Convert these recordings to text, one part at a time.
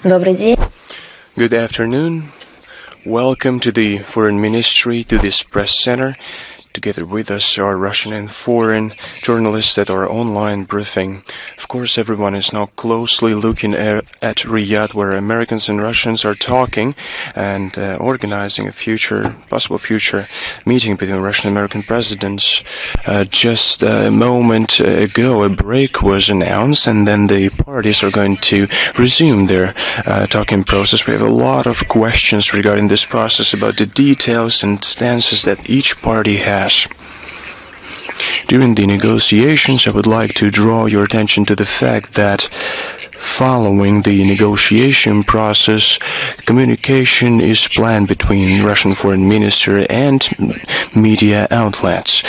Добрый день. Good afternoon. Welcome to the Foreign Ministry, to this press center. Together with us are Russian and foreign journalists at our online briefing. Of course, everyone is now closely looking at Riyadh, where Americans and Russians are talking and organizing a possible future meeting between Russian and American presidents. Just a moment ago, a break was announced, and then the parties are going to resume their talking process. We have a lot of questions regarding this process about the details and stances that each party has. During the negotiations, I would like to draw your attention to the fact that following the negotiation process, communication is planned between Russian Foreign Minister and media outlets.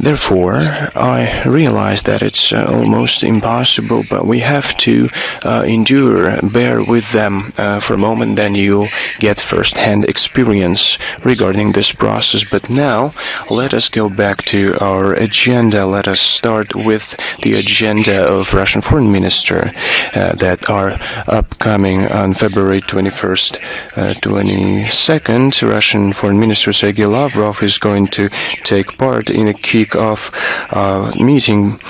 Therefore, I realize that it's almost impossible, but we have to endure, bear with them for a moment, then you'll get first-hand experience regarding this process. But now, let us go back to our agenda. Let us start with the agenda of Russian Foreign Minister that are upcoming on February 21st, 22nd. Russian Foreign Minister Sergei Lavrov is going to take part in a kick-off meeting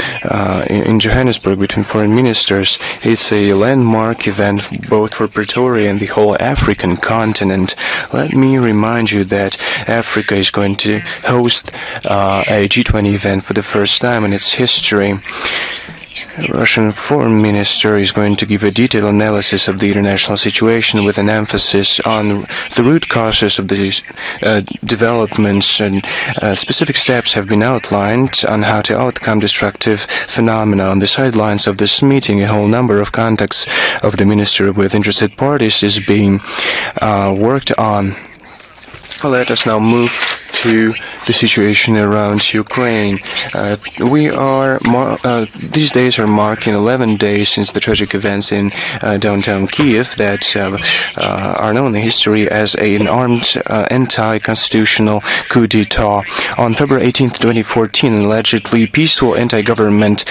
in Johannesburg between foreign ministers. It's a landmark event both for Pretoria and the whole African continent. Let me remind you that Africa is going to host a G20 event for the first time in its history. Russian Foreign Minister is going to give a detailed analysis of the international situation with an emphasis on the root causes of these developments, and specific steps have been outlined on how to overcome destructive phenomena. On the sidelines of this meeting, a whole number of contacts of the minister with interested parties is being worked on. Let us now move to the situation around Ukraine. These days are marking 11 days since the tragic events in downtown Kiev that are known in history as an armed anti-constitutional coup d'etat. On February 18, 2014, allegedly peaceful anti-government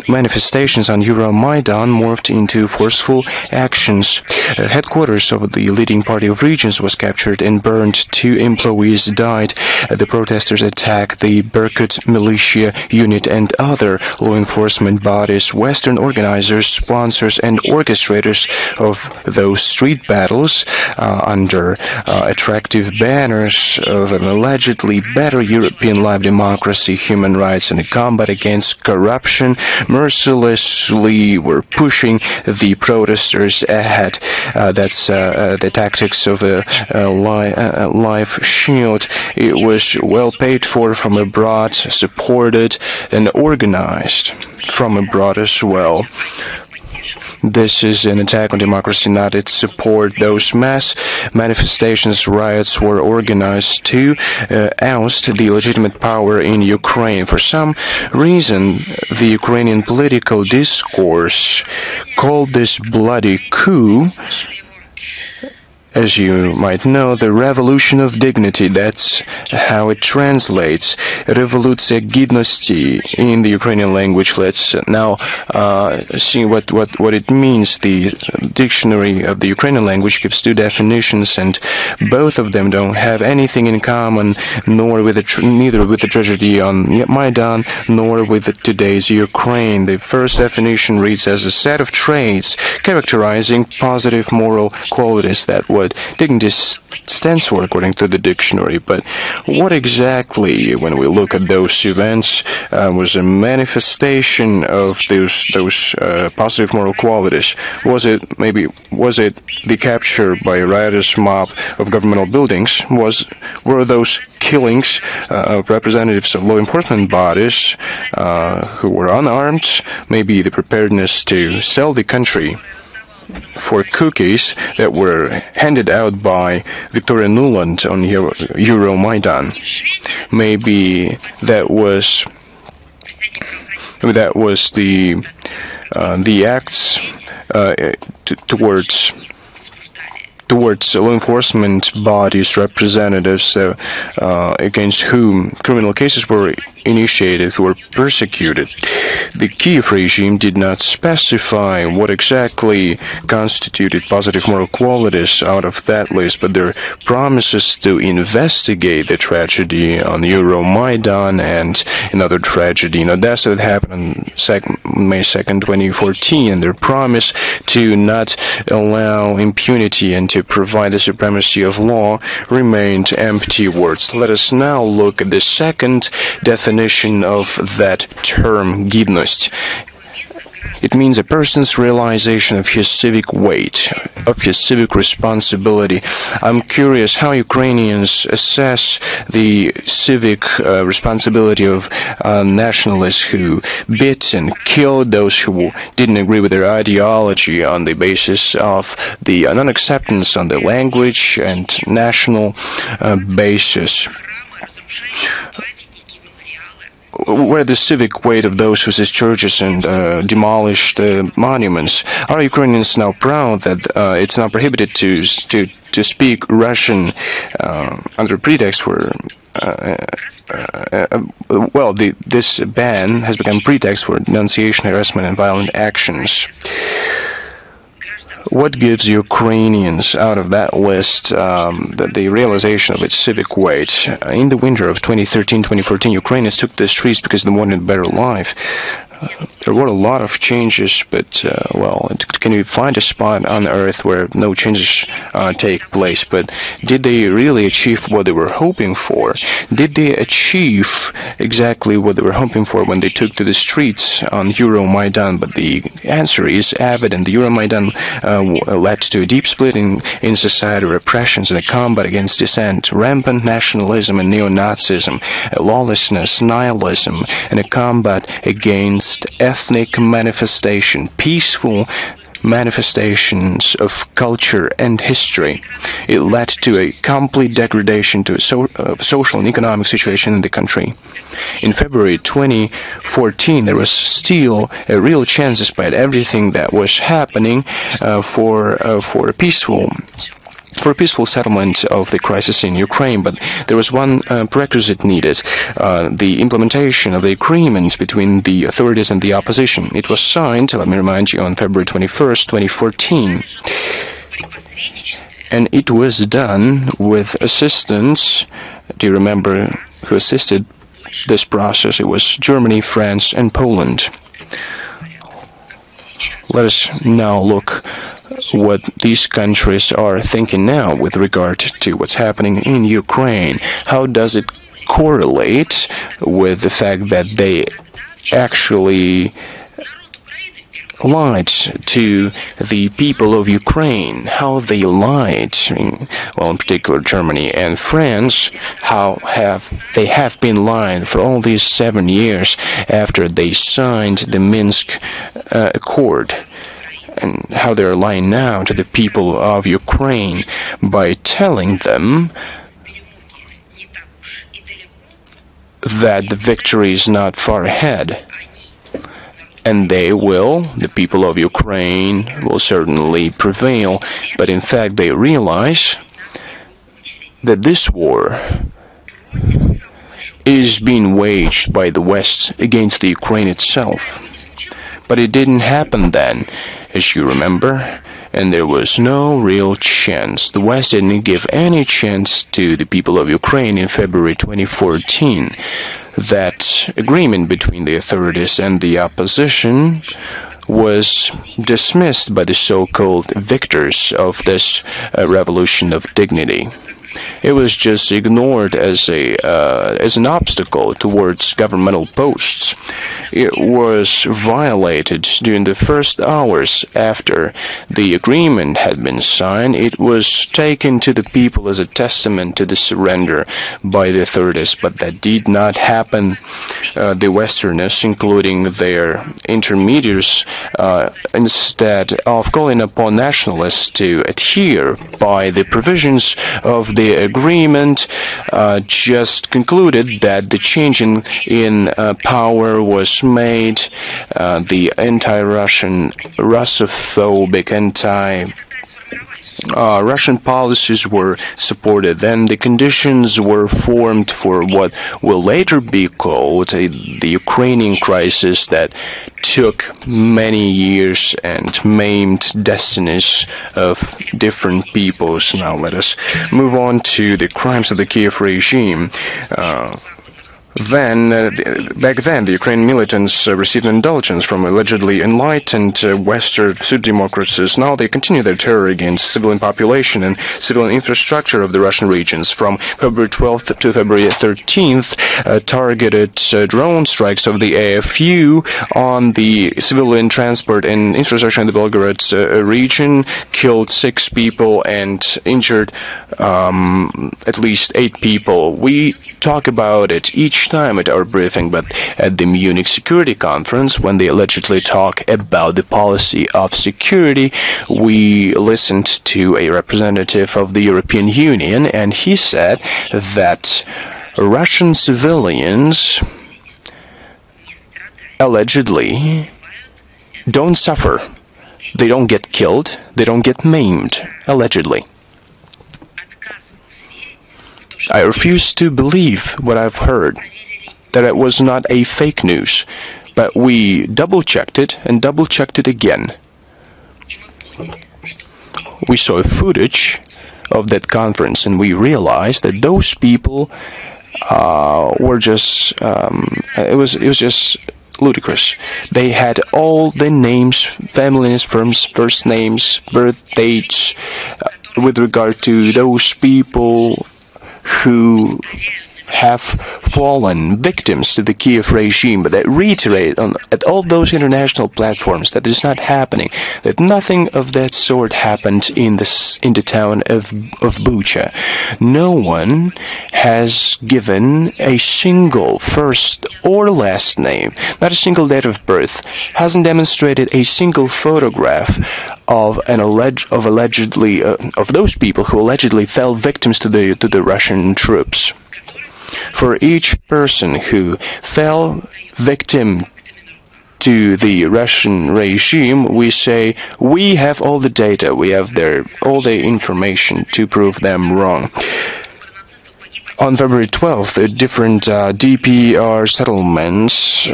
manifestations on Euromaidan morphed into forceful actions. Headquarters of the leading party of regions was captured and burned. 2 employees died. The protesters attacked the Berkut militia unit and other law enforcement bodies. Western organizers, sponsors, and orchestrators of those street battles under attractive banners of an allegedly better European life, democracy, human rights, and a combat against corruption mercilessly were pushing the protesters ahead. That's the tactics of a life shield. It was well paid for from abroad, supported and organized from abroad as well. This is an attack on democracy, not its support. Those mass manifestations, riots were organized to oust the legitimate power in Ukraine. For some reason, the Ukrainian political discourse called this bloody coup, as you might know, the revolution of dignity. That's how it translates. Revoluция гідності in the Ukrainian language. Let's now see what it means. The dictionary of the Ukrainian language gives 2 definitions, and both of them don't have anything in common, neither with the tragedy on Maidan, nor with today's Ukraine. The first definition reads as a set of traits characterizing positive moral qualities. That what dignity stands for according to the dictionary. But what exactly, when we look at those events, was a manifestation of those positive moral qualities? Was it the capture by a riotous mob of governmental buildings? Were those killings of representatives of law enforcement bodies who were unarmed? Maybe the preparedness to sell the country for cookies that were handed out by Victoria Nuland on Euromaidan. Maybe that was the acts towards towards law enforcement bodies, representatives against whom criminal cases were initiated, who were persecuted. The Kiev regime did not specify what exactly constituted positive moral qualities out of that list, but their promises to investigate the tragedy on Euromaidan and another tragedy in Odessa that happened on May 2nd, 2014, and their promise to not allow impunity and to provide the supremacy of law remained empty words. Let us now look at the second definition of that term, гідність. It means a person's realization of his civic weight, of his civic responsibility. I'm curious how Ukrainians assess the civic responsibility of nationalists who beat and killed those who didn't agree with their ideology on the basis of the non-acceptance on the language and national basis. Where the civic weight of those who seized churches and demolished monuments? Are Ukrainians now proud that it's now prohibited to speak Russian under pretext for this ban has become pretext for denunciation, harassment, and violent actions? What gives Ukrainians out of that list the realization of its civic weight? In the winter of 2013-2014, Ukrainians took the streets because they wanted a better life. There were a lot of changes, but, can you find a spot on Earth where no changes take place? But did they really achieve what they were hoping for? Did they achieve exactly what they were hoping for when they took to the streets on Euromaidan? But the answer is evident. The Euromaidan led to a deep split in society, repressions, and a combat against dissent, rampant nationalism and neo-Nazism, lawlessness, nihilism, and a combat against ethnic manifestation, peaceful manifestations of culture and history. It led to a complete degradation to a social and economic situation in the country. In February 2014, there was still a real chance, despite everything that was happening, for a peaceful settlement of the crisis in Ukraine, but there was one prerequisite needed, the implementation of the agreement between the authorities and the opposition. It was signed, let me remind you, on February 21st, 2014. And it was done with assistance. Do you remember who assisted this process? It was Germany, France, and Poland. Let us now look what these countries are thinking now with regard to what's happening in Ukraine. How does it correlate with the fact that they actually lied to the people of Ukraine? How they lied, in particular Germany and France, how they have been lying for all these 7 years after they signed the Minsk Accord, and how they're lying now to the people of Ukraine by telling them that the victory is not far ahead. And the people of Ukraine will certainly prevail, but in fact they realize that this war is being waged by the West against the Ukraine itself. But it didn't happen then, as you remember, and there was no real chance. The West didn't give any chance to the people of Ukraine in February 2014. That agreement between the authorities and the opposition was dismissed by the so-called victors of this revolution of dignity. It was just ignored as an obstacle towards governmental posts. It was violated during the first hours after the agreement had been signed. It was taken to the people as a testament to the surrender by the authorities, but that did not happen. The Westerners, including their intermediaries, instead of calling upon nationalists to adhere by the provisions of the agreement, just concluded that the change in power was made. The anti-Russian, Russophobic, Russian policies were supported. Then the conditions were formed for what will later be called the Ukrainian crisis that took many years and maimed destinies of different peoples. Now let us move on to the crimes of the Kiev regime. Back then, the Ukrainian militants received indulgence from allegedly enlightened Western pseudo-democracies. Now they continue their terror against civilian population and civilian infrastructure of the Russian regions. From February 12th to February 13th, targeted drone strikes of the AFU on the civilian transport and infrastructure in the Belgorod region killed 6 people and injured at least 8 people. We talk about it each time at our briefing, but at the Munich Security Conference, when they allegedly talk about the policy of security, we listened to a representative of the European Union, and he said that Russian civilians allegedly don't suffer. They don't get killed. They don't get maimed, allegedly. I refuse to believe what I've heard, that it was not a fake news, but we double-checked it and double-checked it again. We saw footage of that conference and we realized that those people were just, it was just ludicrous. They had all the names, family names, first names, birth dates, with regard to those people who have fallen victims to the Kiev regime, but that reiterate at all those international platforms that is not happening, that nothing of that sort happened in the town of Bucha. No one has given a single first or last name, not a single date of birth, hasn't demonstrated a single photograph of those people who allegedly fell victims to the Russian troops. For each person who fell victim to the Russian regime, we say we have all the data, we have all the information to prove them wrong. On February 12th, different DPR settlements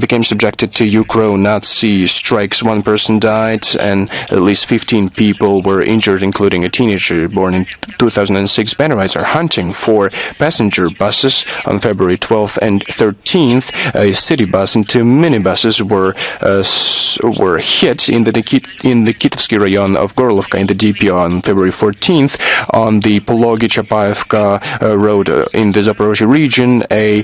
became subjected to Ukro-Nazi strikes. 1 person died and at least 15 people were injured, including a teenager born in 2006. Bannerites are hunting for passenger buses. On February 12th and 13th, a city bus and 2 minibuses were hit in the Nikitevsky rayon of Gorlovka in the DPR. On February 14th, on the Pologi-Chapaevka road in the Zaporozhye region, a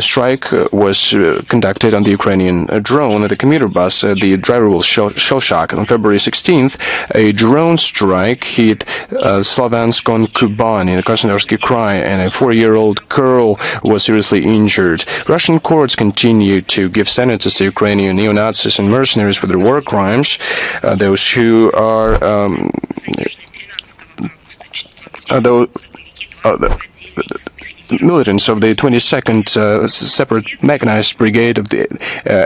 strike was conducted on the Ukrainian drone. The commuter bus, the driver was shell-shocked. On February 16th, a drone strike hit Slavansk-on-Kuban in the Krasnodarsky Krai, and a 4-year-old girl was seriously injured. Russian courts continue to give sentences to Ukrainian neo-Nazis and mercenaries for their war crimes. Those who are the militants of the 22nd Separate Mechanized Brigade of the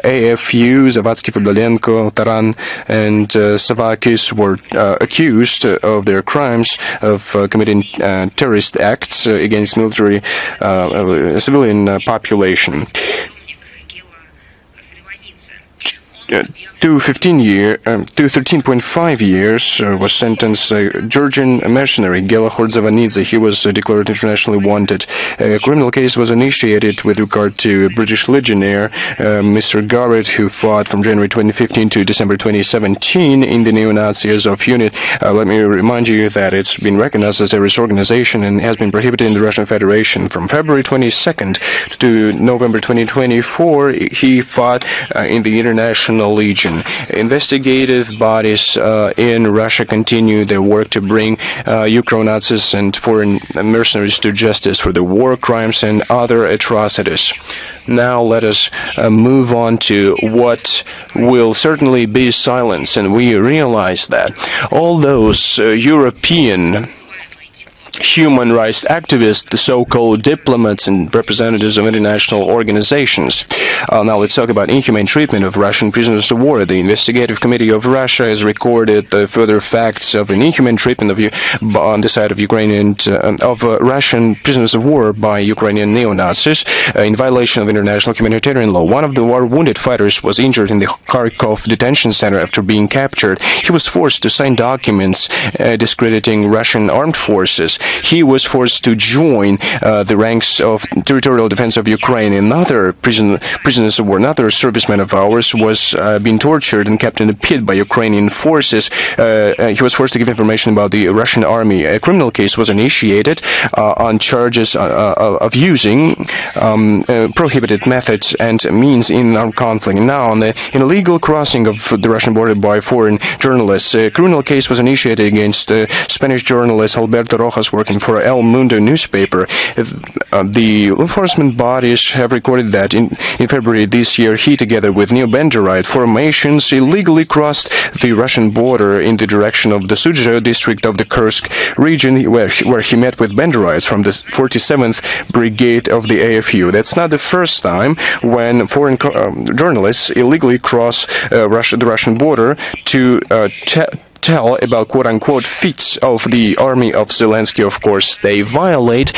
AFU, Zavatsky, Fordolenko, Taran, and Savakis were accused of their crimes of committing terrorist acts against military civilian population. To 13.5 years was sentenced Georgian mercenary Gela Khordzavanidze. He was declared internationally wanted. A criminal case was initiated with regard to British legionnaire Mr. Garrett, who fought from January 2015 to December 2017 in the neo-Nazi Azov unit. Let me remind you that it's been recognized as a terrorist organization and has been prohibited in the Russian Federation. From February 22nd to November 2024, he fought in the International Legion. Investigative bodies in Russia continue their work to bring Ukro-Nazis and foreign mercenaries to justice for the war crimes and other atrocities. Now let us move on to what will certainly be silence, and we realize that all those European human rights activists, the so-called diplomats and representatives of international organizations. Now let's talk about inhumane treatment of Russian prisoners of war. The Investigative Committee of Russia has recorded further facts of an inhumane treatment on the side of Ukrainian of Russian prisoners of war by Ukrainian neo-Nazis in violation of international humanitarian law. One of the war-wounded fighters was injured in the Kharkov detention center after being captured. He was forced to sign documents discrediting Russian armed forces. He was forced to join the ranks of territorial defense of Ukraine. Another prisoners of war, another serviceman of ours, was being tortured and kept in a pit by Ukrainian forces. He was forced to give information about the Russian army. A criminal case was initiated on charges of using prohibited methods and means in armed conflict. Now, in the illegal crossing of the Russian border by foreign journalists, a criminal case was initiated against Spanish journalist Alberto Rojas, working for El Mundo newspaper. The law enforcement bodies have recorded that in February this year, he, together with neo-Banderite formations, illegally crossed the Russian border in the direction of the Sudzha district of the Kursk region, where he met with Banderites from the 47th Brigade of the AFU. That's not the first time when foreign journalists illegally cross the Russian border to tell about quote-unquote feats of the army of Zelensky. Of course, they violate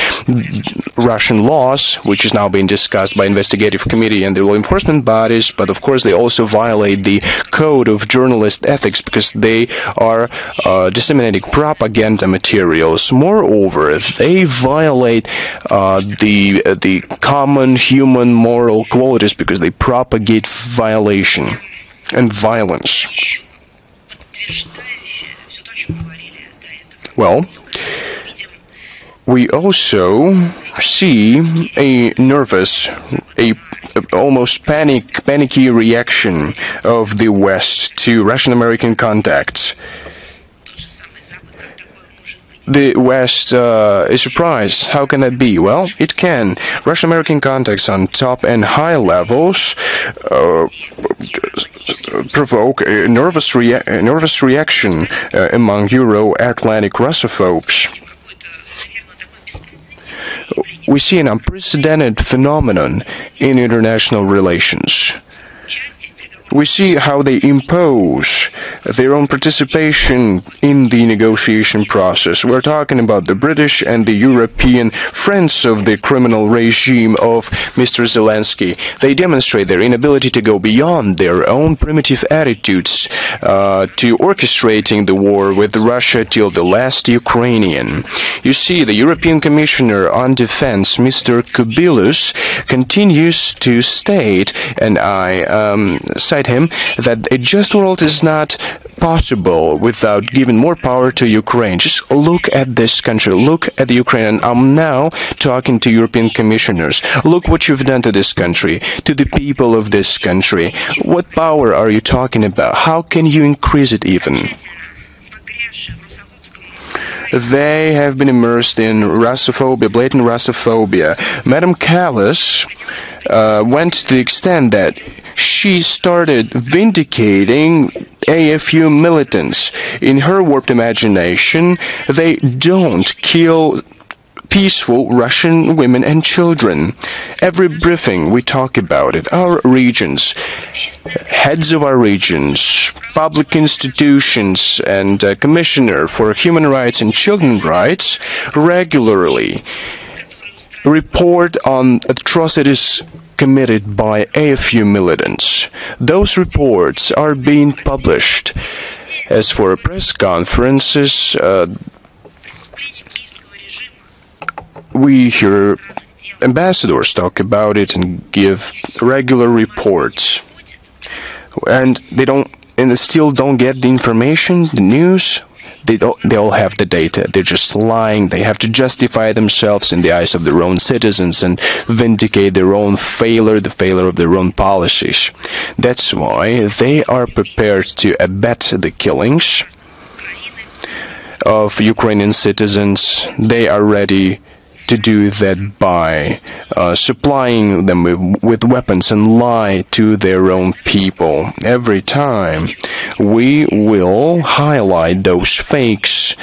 Russian laws, which is now being discussed by investigative committee and the law enforcement bodies, but of course they also violate the code of journalist ethics because they are disseminating propaganda materials. Moreover, they violate the common human moral qualities because they propagate violation and violence. Well, we also see a nervous, almost panicky reaction of the West to Russian-American contacts. The West is surprised. How can that be? Well, it can. Russian-American contacts on top and high levels provoke a nervous reaction among Euro-Atlantic Russophobes. We see an unprecedented phenomenon in international relations. We see how they impose their own participation in the negotiation process. We're talking about the British and the European friends of the criminal regime of Mr. Zelensky. They demonstrate their inability to go beyond their own primitive attitudes to orchestrating the war with Russia till the last Ukrainian. You see, the European Commissioner on Defense, Mr. Kubilus, continues to state, and I cite him, that a just world is not possible without giving more power to Ukraine. Just look at this country, look at the Ukraine. I'm now talking to European commissioners. Look what you've done to this country, to the people of this country. What power are you talking about? How can you increase it even? They have been immersed in Russophobia, blatant Russophobia. Madame Callas went to the extent that she started vindicating AFU militants. In her warped imagination, they don't kill peaceful Russian women and children. Every briefing we talk about it. Our regions, heads of our regions, public institutions, and Commissioner for Human Rights and Children's Rights regularly report on atrocities committed by AFU militants. Those reports are being published. As for press conferences, we hear ambassadors talk about it and give regular reports, and they still don't get the information, the news. They all have the data. They're just lying. They have to justify themselves in the eyes of their own citizens and vindicate their own failure, the failure of their own policies. That's why they are prepared to abet the killings of Ukrainian citizens. They are ready to do that by supplying them with weapons and lie to their own people. Every time we will highlight those fakes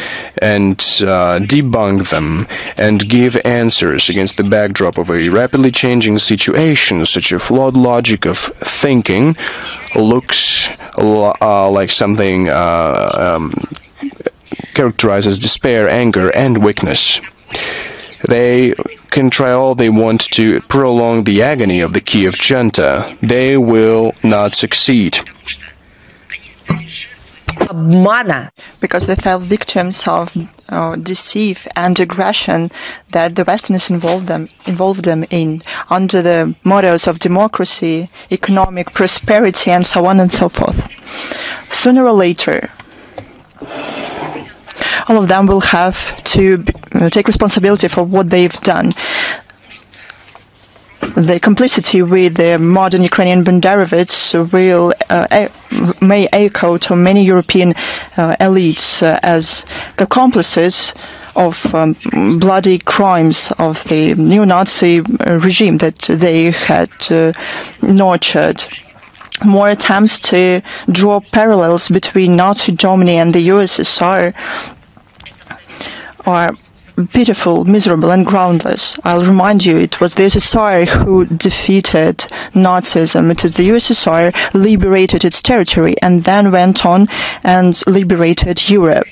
and debunk them and give answers against the backdrop of a rapidly changing situation. Such a flawed logic of thinking looks like something characterized as despair, anger, and weakness. They can try all they want to prolong the agony of the Kiev junta. They will not succeed. Because they fell victims of deceit and aggression that the Westerners involved them in, under the mottos of democracy, economic prosperity, and so on and so forth. Sooner or later, all of them will have to take responsibility for what they've done. The complicity with the modern Ukrainian Banderovics may echo to many European elites as accomplices of bloody crimes of the neo-Nazi regime that they had nurtured. More attempts to draw parallels between Nazi Germany and the USSR are pitiful, miserable, and groundless. I'll remind you, it was the USSR who defeated Nazism. It is the USSR liberated its territory and then went on and liberated Europe.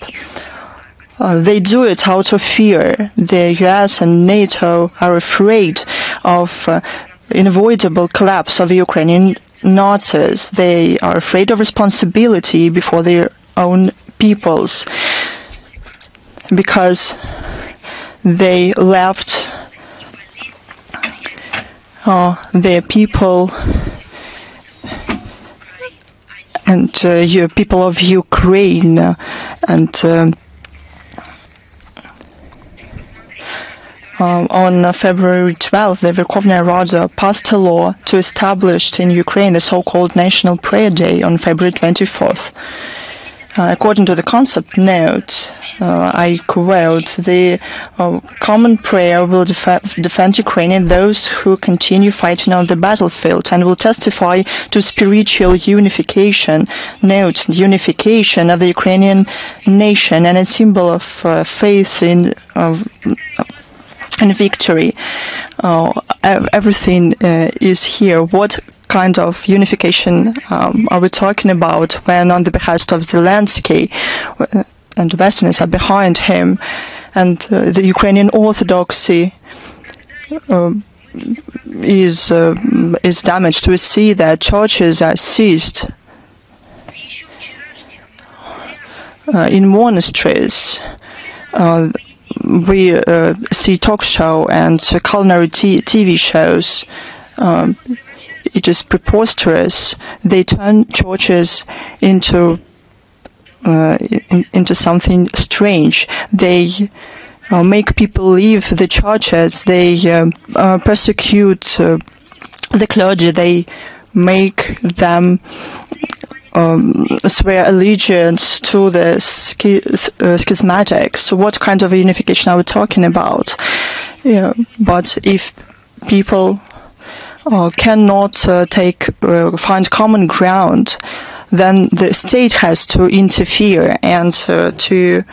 They do it out of fear. The US and NATO are afraid of unavoidable collapse of Ukrainian Nazis. They are afraid of responsibility before their own peoples, because they left their people and people of Ukraine, and on February 12th, the Verkhovna Rada passed a law to establish in Ukraine the so-called National Prayer Day on February 24th. According to the concept note, I quote, the common prayer will defend Ukraine and those who continue fighting on the battlefield, and will testify to spiritual unification, note, unification of the Ukrainian nation, and a symbol of faith in victory. Everything is here. What kind of unification are we talking about when, on the behest of Zelensky, and the Westerners are behind him, and the Ukrainian Orthodoxy is damaged? We see that churches are seized in monasteries. We see talk show and culinary TV shows. It is preposterous. They turn churches into something strange. They make people leave the churches. They persecute the clergy. They make them swear allegiance to the schismatics. What kind of unification are we talking about? But if people cannot find common ground, then the state has to interfere and to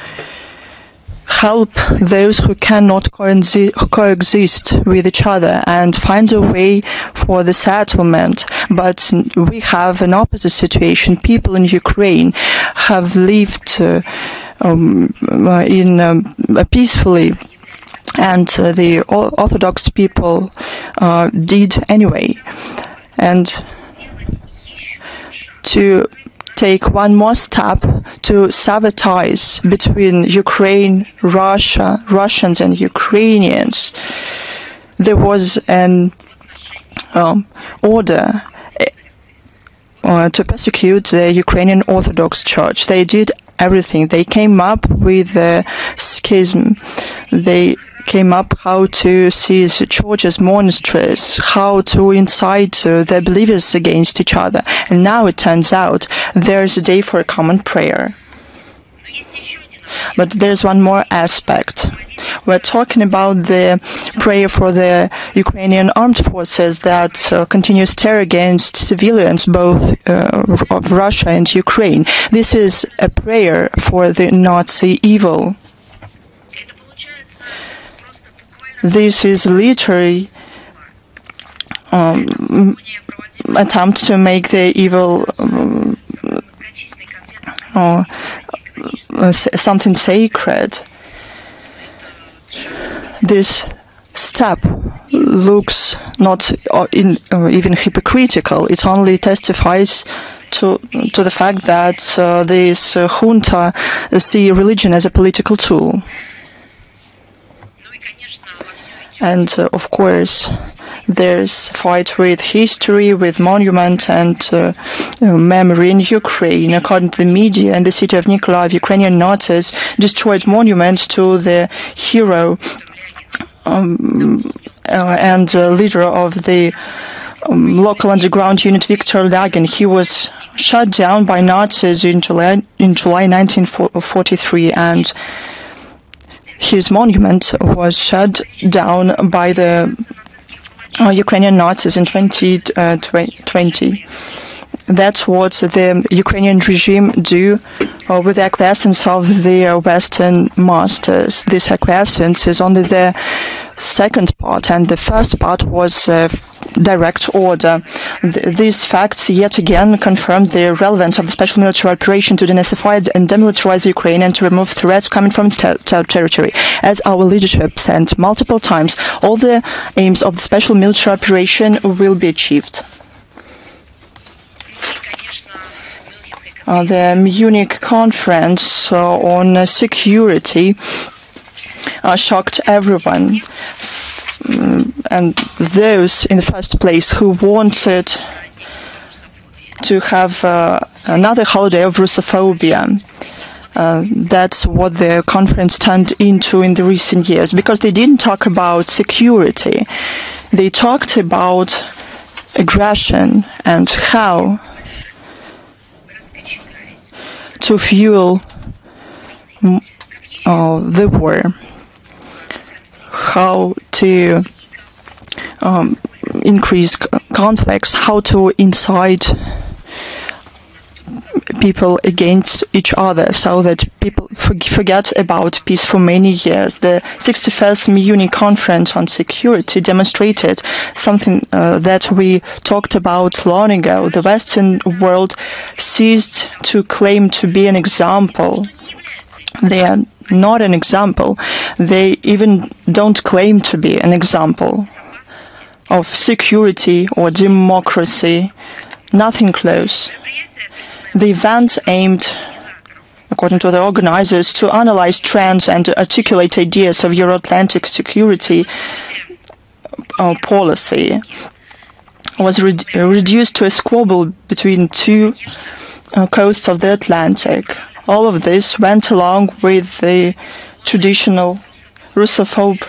help those who cannot coexist with each other and find a way for the settlement. But we have an opposite situation. People in Ukraine have lived peacefully, and the Orthodox people did anyway. And to take one more step to sabotage between Ukraine, Russia, Russians and Ukrainians, there was an order to persecute the Ukrainian Orthodox Church. They did everything. They came up with a schism. They came up how to seize churches, monasteries, how to incite the believers against each other. And now it turns out there's a day for a common prayer. But there's one more aspect. We're talking about the prayer for the Ukrainian armed forces that continues terror against civilians, both of Russia and Ukraine. This is a prayer for the Nazi evil. This is literally attempt to make the evil something sacred. This step looks not even hypocritical. It only testifies to the fact that this junta see religion as a political tool. And of course, there's a fight with history, with monument and memory in Ukraine. According to the media, in the city of Nikolaev, Ukrainian Nazis destroyed monuments to the hero and leader of the local underground unit, Viktor Lagin. He was shot down by Nazis in July 1943, and his monument was shut down by the Ukrainian Nazis in 2020. That's what the Ukrainian regime do with the acquiescence of their Western masters. This acquiescence is only the second part, and the first part was direct order. These facts yet again confirm the relevance of the special military operation to denazify and demilitarize Ukraine and to remove threats coming from its territory. As our leadership said multiple times, all the aims of the special military operation will be achieved. The Munich conference on security shocked everyone, and those in the first place who wanted to have another holiday of Russophobia. That's what the conference turned into in the recent years, because they didn't talk about security. They talked about aggression and how to fuel the war, how to increase conflicts, how to incite people against each other so that people forget about peace for many years. The 61st Munich Conference on Security demonstrated something that we talked about long ago. The Western world ceased to claim to be an example. They are not an example. They even don't claim to be an example of security or democracy. Nothing close. The event aimed, according to the organizers, to analyze trends and articulate ideas of Euro-Atlantic security policy. Was reduced to a squabble between two coasts of the Atlantic. All of this went along with the traditional Russophobe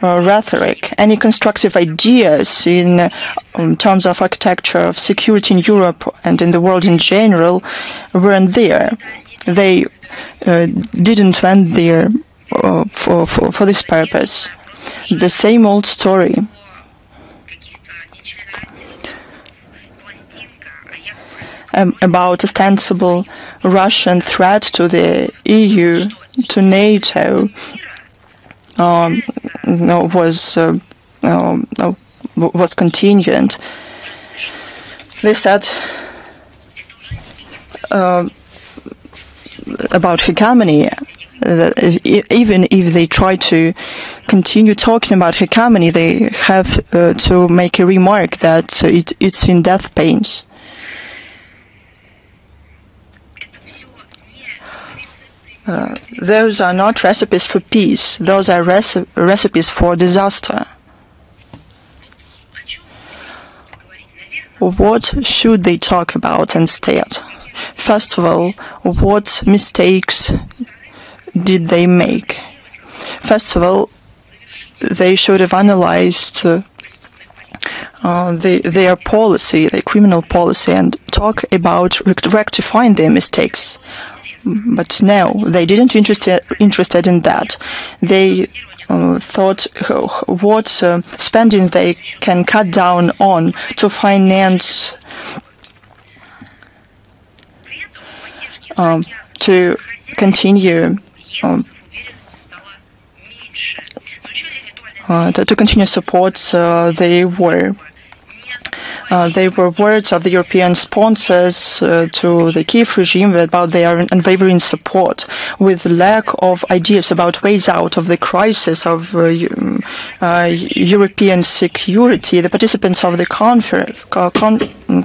rhetoric. Any constructive ideas in terms of architecture of security in Europe and in the world in general weren't there. They didn't went there for this purpose. The same old story. About ostensible Russian threat to the EU, to NATO, was continued. They said about hegemony, that even if they try to continue talking about hegemony, they have to make a remark that it's in death pains. Those are not recipes for peace. Those are recipes for disaster. What should they talk about instead? First of all, what mistakes did they make? First of all, they should have analyzed their policy, their criminal policy, and talk about rectifying their mistakes. But no, they didn't interested in that. They thought what spending they can cut down on to finance to continue to continue support the war. They were words of the European sponsors to the Kiev regime about their unwavering support. With lack of ideas about ways out of the crisis of European security, the participants of the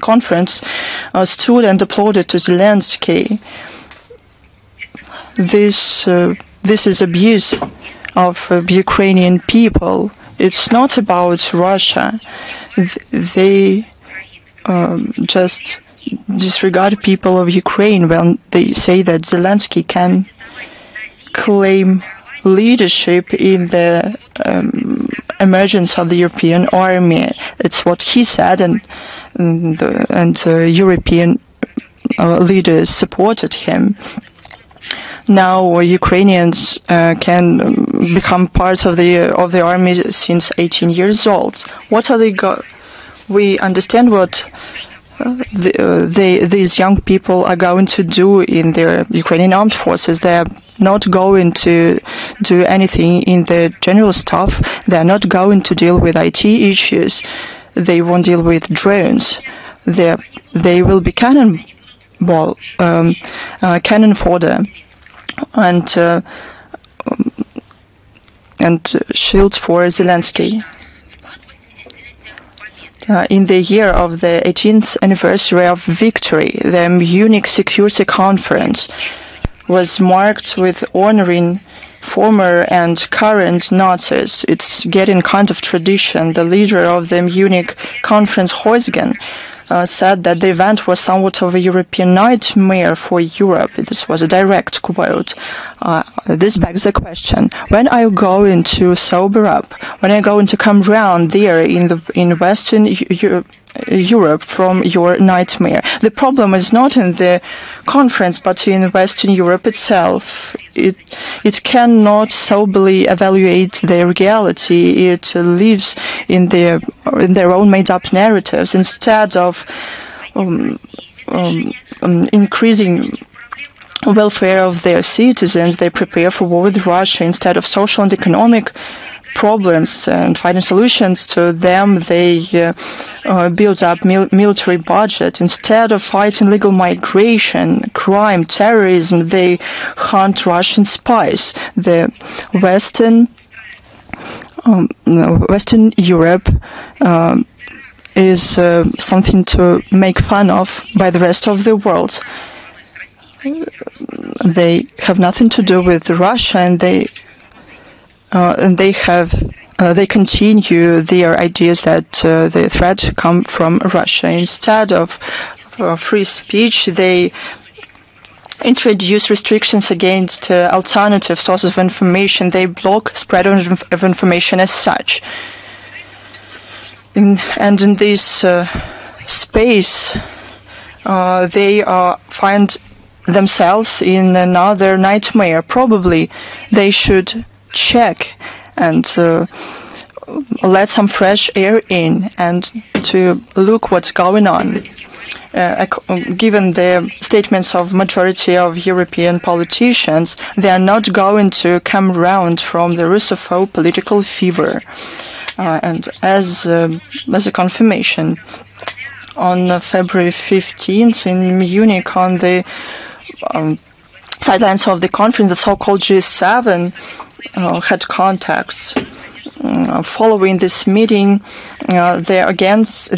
conference stood and applauded to Zelensky. This is abuse of Ukrainian people. It's not about Russia. They just disregard people of Ukraine when they say that Zelensky can claim leadership in the emergence of the European army. It's what he said, and European leaders supported him. Now Ukrainians can become part of the army since 18 years old. What are they? We understand what these young people are going to do in their Ukrainian armed forces. They are not going to do anything in the general staff. They are not going to deal with IT issues. They won't deal with drones. They will be cannon fodder and shields for Zelensky. In the year of the 18th anniversary of victory, the Munich Security Conference was marked with honoring former and current Nazis. It's getting kind of tradition. The leader of the Munich conference, Heusgen, said that the event was somewhat of a European nightmare for Europe. This was a direct quote. This begs the question: when are you going to sober up? When are you going to come round there in Western Europe from your nightmare? The problem is not in the conference, but in Western Europe itself. It cannot soberly evaluate the reality. It lives in their own made-up narratives. Instead of increasing welfare of their citizens, they prepare for war with Russia. Instead of social and economic problems and finding solutions to them, they build up military budget. Instead of fighting legal migration, crime, terrorism, they hunt Russian spies. The Western Europe is something to make fun of by the rest of the world. They have nothing to do with Russia, and they continue their ideas that the threat come from Russia. Instead of free speech, they introduce restrictions against alternative sources of information. They block spread of information as such. And in this space, they find themselves in another nightmare. Probably they should check and let some fresh air in and to look what's going on. Given the statements of majority of European politicians, they are not going to come round from the Russophobe political fever. And as a confirmation, on February 15th in Munich, on the sidelines of the conference, the so-called G7 had contacts. Following this meeting, they against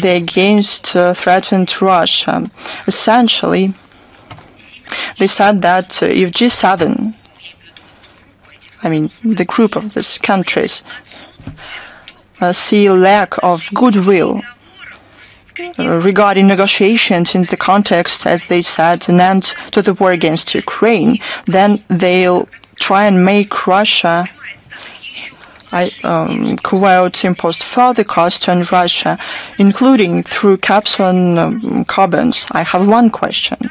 threatened Russia. Essentially, they said that if G7, I mean the group of these countries, see lack of goodwill regarding negotiations in the context, as they said, an end to the war against Ukraine, then they'll try and make Russia, quote, impose further costs on Russia, including through caps on carbons. I have one question.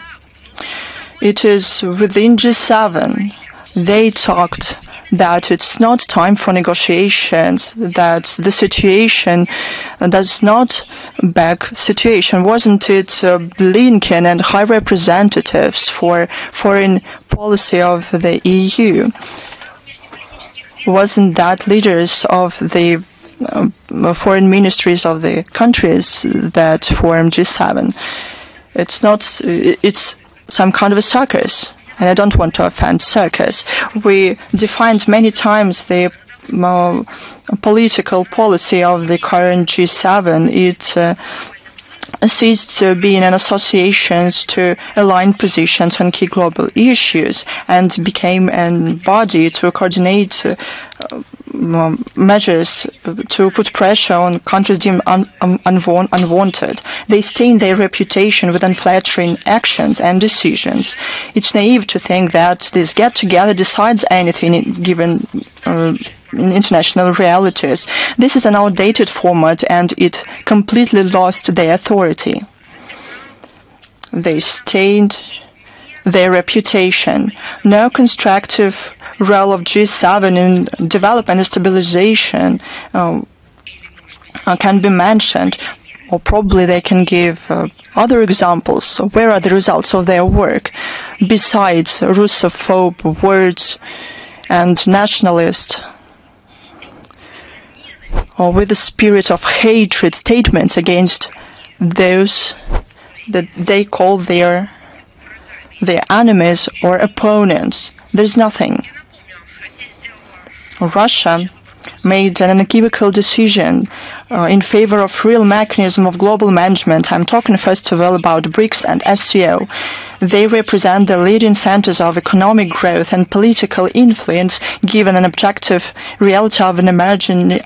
It is within G7, they talked that it's not time for negotiations, that the situation does not beg situation. Wasn't it Blinken and high representatives for foreign policy of the EU? Wasn't that leaders of the foreign ministries of the countries that form G7. It's not. It's some kind of a circus, and I don't want to offend circus. We defined many times the political policy of the current G7. It ceased being an association to align positions on key global issues and became a body to coordinate measures to put pressure on countries deemed unwanted. They stain their reputation with unflattering actions and decisions. It's naive to think that this get-together decides anything given in international realities. This is an outdated format and it completely lost their authority. They stained their reputation. No constructive role of G7 in development and stabilization can be mentioned, or probably they can give other examples. So where are the results of their work besides Russophobe words and nationalist or with the spirit of hatred statements against those that they call their enemies or opponents? There's nothing. Russia made an unequivocal decision in favor of real mechanism of global management. I'm talking first of all about BRICS and SCO. They represent the leading centers of economic growth and political influence, given an objective reality of an emerging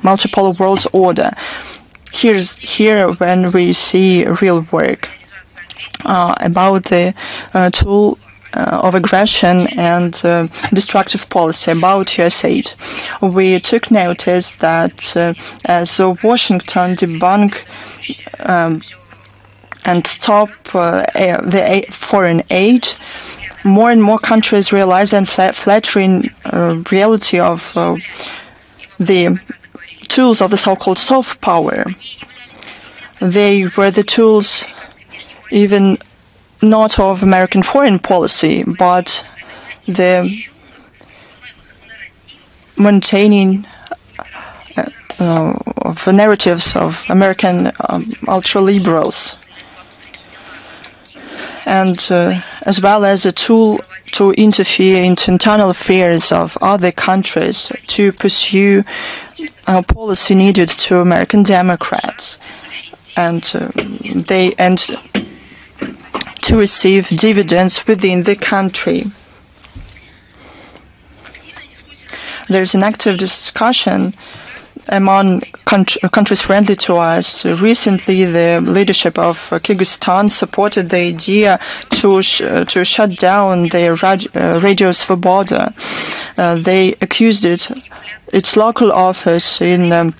multipolar world order. Here when we see real work about the tool of aggression and destructive policy about US aid. We took notice that as Washington debunked and stop the foreign aid, more and more countries realize the flattering reality of the tools of the so-called soft power. They were the tools even not of American foreign policy, but the maintaining of the narratives of American ultra-liberals, and as well as a tool to interfere into internal affairs of other countries to pursue a policy needed to American Democrats, and to receive dividends within the country. There's an active discussion among countries friendly to us. Recently, the leadership of Kyrgyzstan supported the idea to shut down the Radio Svoboda. They accused its local office in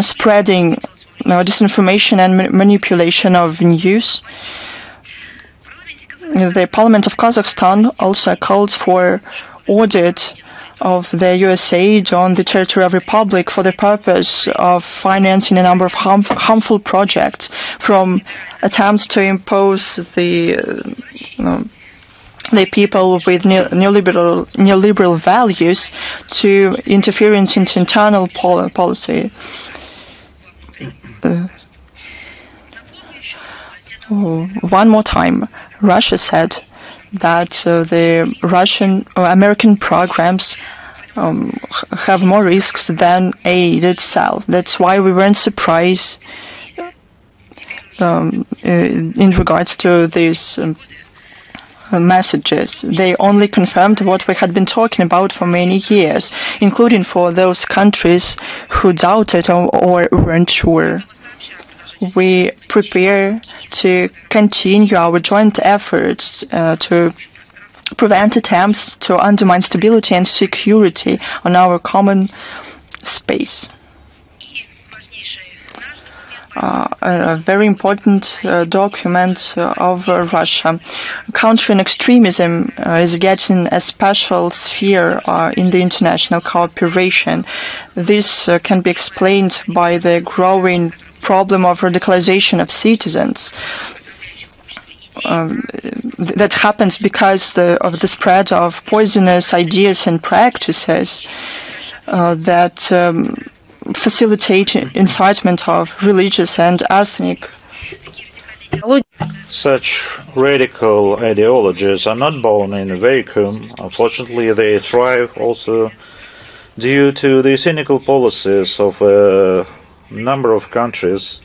spreading disinformation and manipulation of news. The Parliament of Kazakhstan also called for audit of the US aid on the territory of Republic for the purpose of financing a number of harmful projects, from attempts to impose the people with neoliberal values to interference into internal policy. One more time, Russia said that the American programs have more risks than aid itself. That's why we weren't surprised in regards to these messages. They only confirmed what we had been talking about for many years, including for those countries who doubted or weren't sure. We prepare to continue our joint efforts to prevent attempts to undermine stability and security on our common space. A very important document of Russia. Countering extremism is getting a special sphere in the international cooperation. This can be explained by the growing problem of radicalization of citizens that happens because of the spread of poisonous ideas and practices. that facilitate incitement of religious and ethnic. Such radical ideologies are not born in a vacuum. Unfortunately, they thrive also due to the cynical policies of a number of countries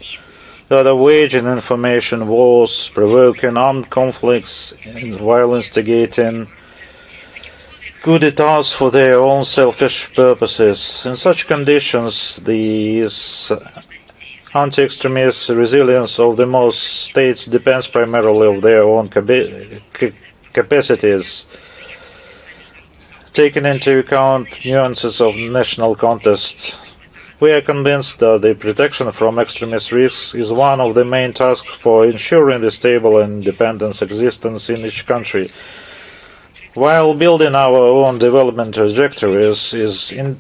that are waging information wars, provoking armed conflicts, while instigating coup d'etats for their own selfish purposes. In such conditions, these anti-extremist resilience of the most states depends primarily on their own capacities, taking into account nuances of national contest. We are convinced that the protection from extremist risks is one of the main tasks for ensuring the stable and independent existence in each country, while building our own development trajectories is a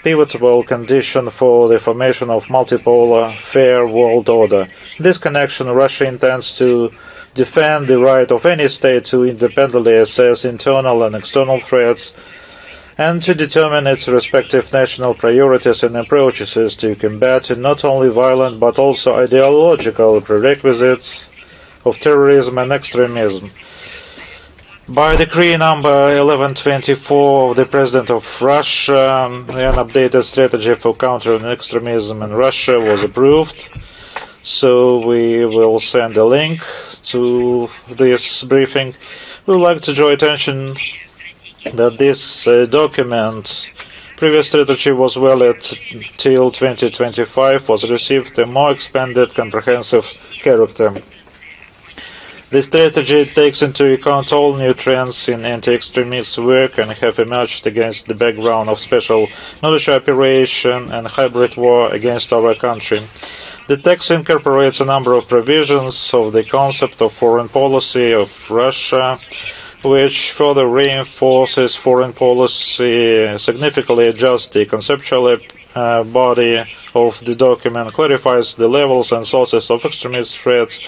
pivotal condition for the formation of multipolar, fair world order. In this connection, Russia intends to defend the right of any state to independently assess internal and external threats and to determine its respective national priorities and approaches to combat not only violent but also ideological prerequisites of terrorism and extremism. By Decree number 1124 of the President of Russia, an updated strategy for countering extremism in Russia was approved. So we will send a link to this briefing. We would like to draw attention that this document, previous strategy was valid till 2025, was received a more expanded, comprehensive character. The strategy takes into account all new trends in anti-extremist work and have emerged against the background of special military operation and hybrid war against our country. The text incorporates a number of provisions of the concept of foreign policy of Russia, which further reinforces foreign policy, significantly adjusts the conceptual body of the document, clarifies the levels and sources of extremist threats,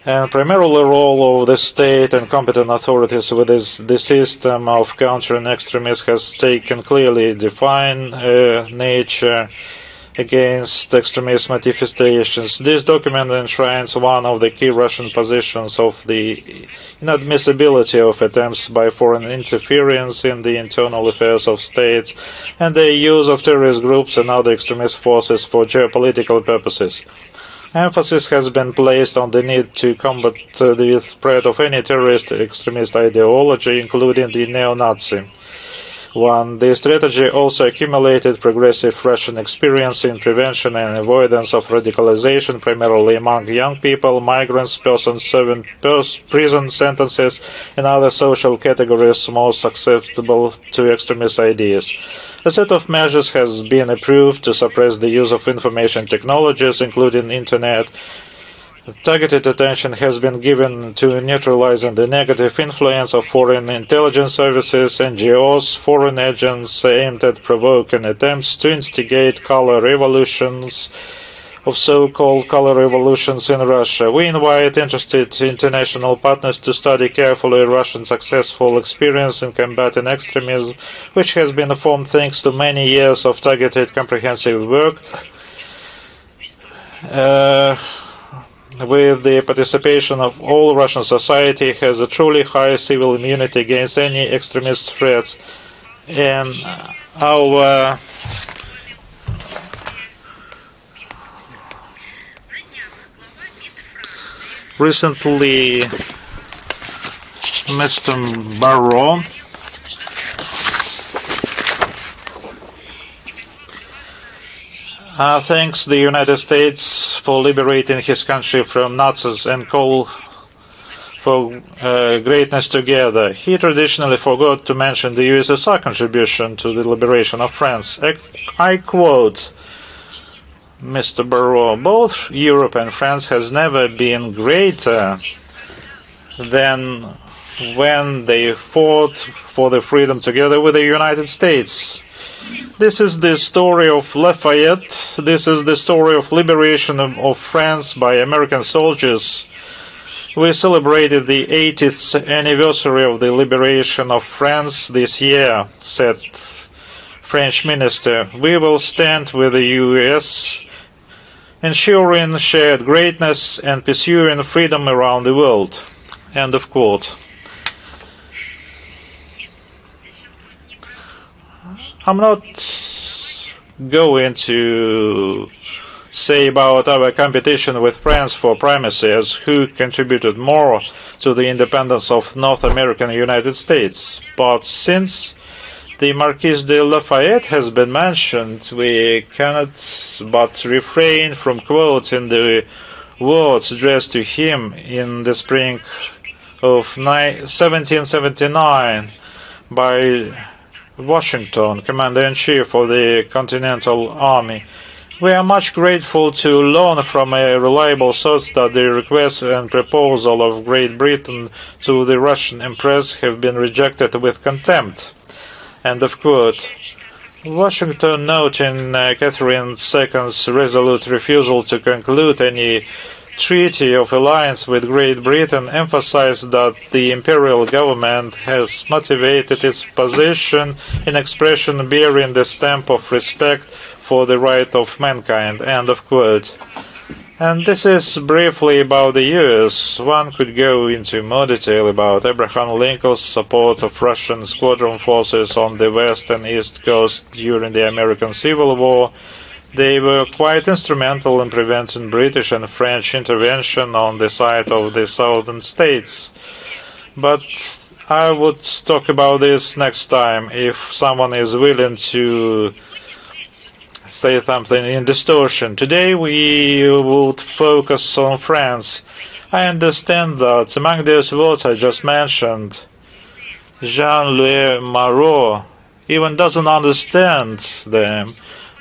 and primarily the role of the state and competent authorities with the system of countering extremism has taken clearly defined nature against extremist manifestations. This document enshrines one of the key Russian positions of the inadmissibility of attempts by foreign interference in the internal affairs of states and the use of terrorist groups and other extremist forces for geopolitical purposes. Emphasis has been placed on the need to combat the spread of any terrorist extremist ideology, including the neo-Nazi one. The strategy also accumulated progressive Russian experience in prevention and avoidance of radicalization, primarily among young people, migrants, persons serving prison sentences, and other social categories most susceptible to extremist ideas. A set of measures has been approved to suppress the use of information technologies, including Internet. Targeted attention has been given to neutralizing the negative influence of foreign intelligence services, NGOs, foreign agents aimed at provoking attempts to instigate color revolutions of so-called color revolutions in Russia. We invite interested international partners to study carefully Russian successful experience in combating extremism, which has been formed thanks to many years of targeted comprehensive work with the participation of all Russian society, has a truly high civil immunity against any extremist threats. And our recently Mr. Barrow thanks the United States for liberating his country from Nazis and call for greatness together. He traditionally forgot to mention the USSR contribution to the liberation of France. I quote Mr. Barrow, both Europe and France has never been greater than when they fought for the freedom together with the United States. This is the story of Lafayette. This is the story of liberation of France by American soldiers. We celebrated the 80th anniversary of the liberation of France this year, said French minister. We will stand with the US, ensuring shared greatness and pursuing freedom around the world. End of quote. I'm not going to say about our competition with France for primacy as who contributed more to the independence of North American United States. But since the Marquis de Lafayette has been mentioned, we cannot but refrain from quoting the words addressed to him in the spring of 1779 by Washington, Commander-in-Chief of the Continental Army. We are much grateful to learn from a reliable source that the request and proposal of Great Britain to the Russian Empress have been rejected with contempt. End of quote. Washington, noting Catherine II's resolute refusal to conclude any treaty of alliance with Great Britain, emphasized that the imperial government has motivated its position in expression bearing the stamp of respect for the right of mankind. End of quote. And this is briefly about the US. One could go into more detail about Abraham Lincoln's support of Russian squadron forces on the west and east coast during the American Civil War. They were quite instrumental in preventing British and French intervention on the side of the southern states. But I would talk about this next time if someone is willing to say something in distortion. Today we would focus on France. I understand that among those words I just mentioned, Jean-Louis Marot even doesn't understand them.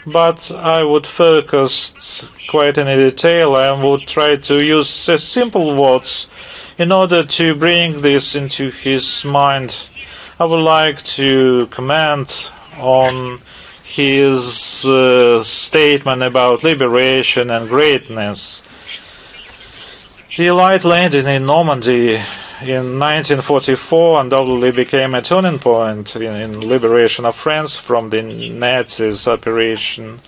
But I would focus quite in detail and would try to use simple words in order to bring this into his mind. I would like to comment on his statement about liberation and greatness. The light landing in Normandy in 1944 undoubtedly became a turning point in liberation of France from the Nazis' operation.